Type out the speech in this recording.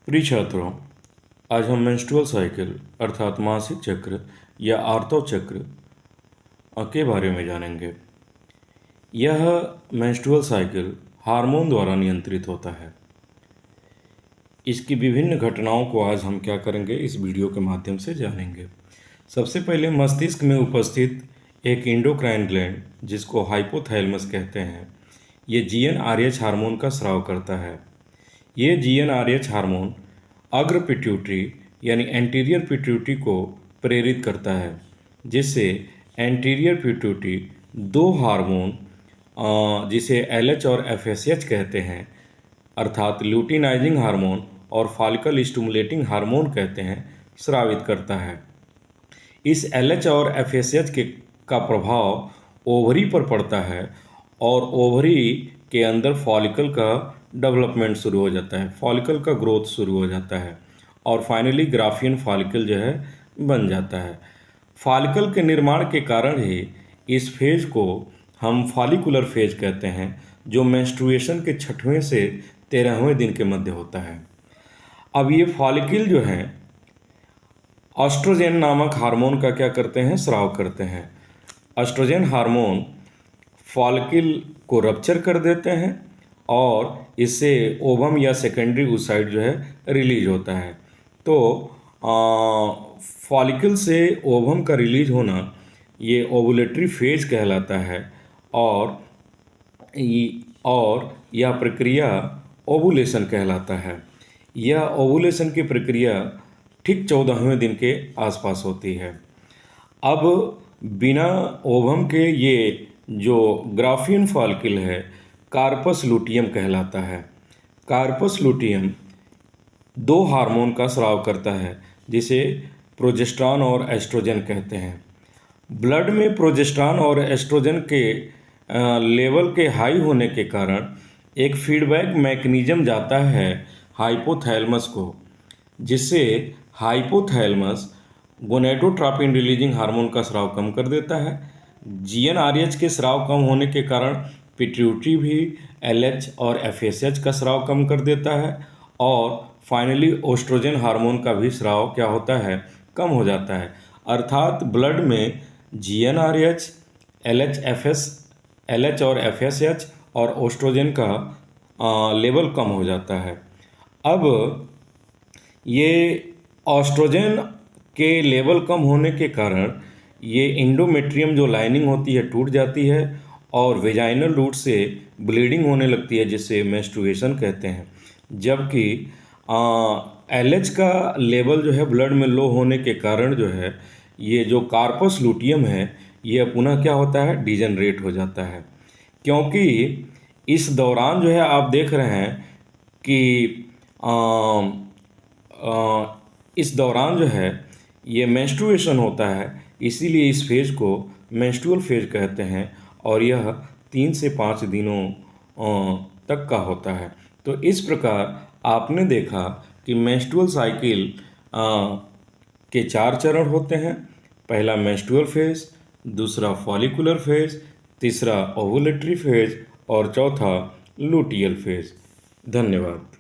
प्रिय छात्रों, आज हम मेंस्ट्रुअल साइकिल अर्थात मासिक चक्र या आर्तव चक्र के बारे में जानेंगे। यह मेंस्ट्रुअल साइकिल हार्मोन द्वारा नियंत्रित होता है। इसकी विभिन्न घटनाओं को आज हम क्या करेंगे, इस वीडियो के माध्यम से जानेंगे। सबसे पहले मस्तिष्क में उपस्थित एक एंडोक्राइन ग्लैंड, जिसको हाइपोथैलेमस कहते हैं, ये GnRH हार्मोन का स्राव करता है। ये GnRH हार्मोन अग्र पिट्यूटरी यानी एंटीरियर पिट्यूटरी को प्रेरित करता है, जिससे एंटीरियर पिट्यूटरी दो हार्मोन जिसे LH और FSH कहते हैं, अर्थात ल्यूटिनाइजिंग हार्मोन और फॉलिकल स्टिमुलेटिंग हार्मोन कहते हैं, स्रावित करता है। इस LH और FSH का प्रभाव ओवरी पर पड़ता है और ओवरी के अंदर फॉलिकल का डेवलपमेंट शुरू हो जाता है, फॉलिकल का ग्रोथ शुरू हो जाता है और फाइनली ग्राफियन फॉलिकल जो है बन जाता है। फॉलिकल के निर्माण के कारण ही इस फेज को हम फॉलिकुलर फेज कहते हैं, जो मेंस्ट्रुएशन के 6वें से 13वें दिन के मध्य होता है। अब ये फॉलिकल जो है एस्ट्रोजन नामक हार्मोन का क्या करते हैं, स्राव करते हैं। एस्ट्रोजन हार्मोन फॉलिकल को रप्चर कर देते हैं और इससे ओवम या सेकेंडरी oocyte जो है रिलीज होता है। तो फॉलिकल से ओवम का रिलीज होना ये ओवुलेटरी फेज कहलाता है और यह प्रक्रिया ओवुलेशन कहलाता है। यह ओवुलेशन की प्रक्रिया ठीक 14वें दिन के आसपास होती है। अब बिना ओवम के ये जो ग्राफियन फॉलिकल है कार्पस लुटियम कहलाता है। कार्पस लुटियम दो हार्मोन का स्राव करता है, जिसे प्रोजेस्टेरॉन और एस्ट्रोजन कहते हैं। ब्लड में प्रोजेस्टेरॉन और एस्ट्रोजन के लेवल के हाई होने के कारण एक फीडबैक मैकेनिज्म जाता है हाइपोथैलेमस को, जिससे हाइपोथैलेमस गोनेडोट्रोपिन रिलीजिंग हार्मोन का स्राव कम कर देता है। GnRH के स्राव कम होने के कारण पिट्यूटरी भी LH और FSH का स्राव कम कर देता है और फाइनली एस्ट्रोजन हार्मोन का भी स्राव क्या होता है, कम हो जाता है। अर्थात ब्लड में GnRH, LH और FSH और एस्ट्रोजन का लेवल कम हो जाता है। अब ये एस्ट्रोजन के लेवल कम होने के कारण ये एंडोमेट्रियम जो लाइनिंग होती है टूट जाती है और वेजाइनल रूट से ब्लीडिंग होने लगती है, जिससे मेंस्ट्रुएशन कहते हैं। जबकि LH का लेवल जो है ब्लड में लो होने के कारण जो है ये जो कार्पस लुटियम है ये पुनः क्या होता है, डिजेनरेट हो जाता है। क्योंकि इस दौरान जो है आप देख रहे हैं कि इस दौरान जो है ये मेंस्ट्रुएशन होता है, इसीलिए इस फेज को मेंस्ट्रुअल फेज कहते हैं और यह 3 से 5 दिनों तक का होता है। तो इस प्रकार आपने देखा कि मेंस्ट्रुअल साइकिल के 4 चरण होते हैं। पहला मेंस्ट्रुअल फेज, दूसरा फॉलिकुलर फेज, तीसरा ओवुलेटरी फेज और चौथा लुटियल फेज। धन्यवाद।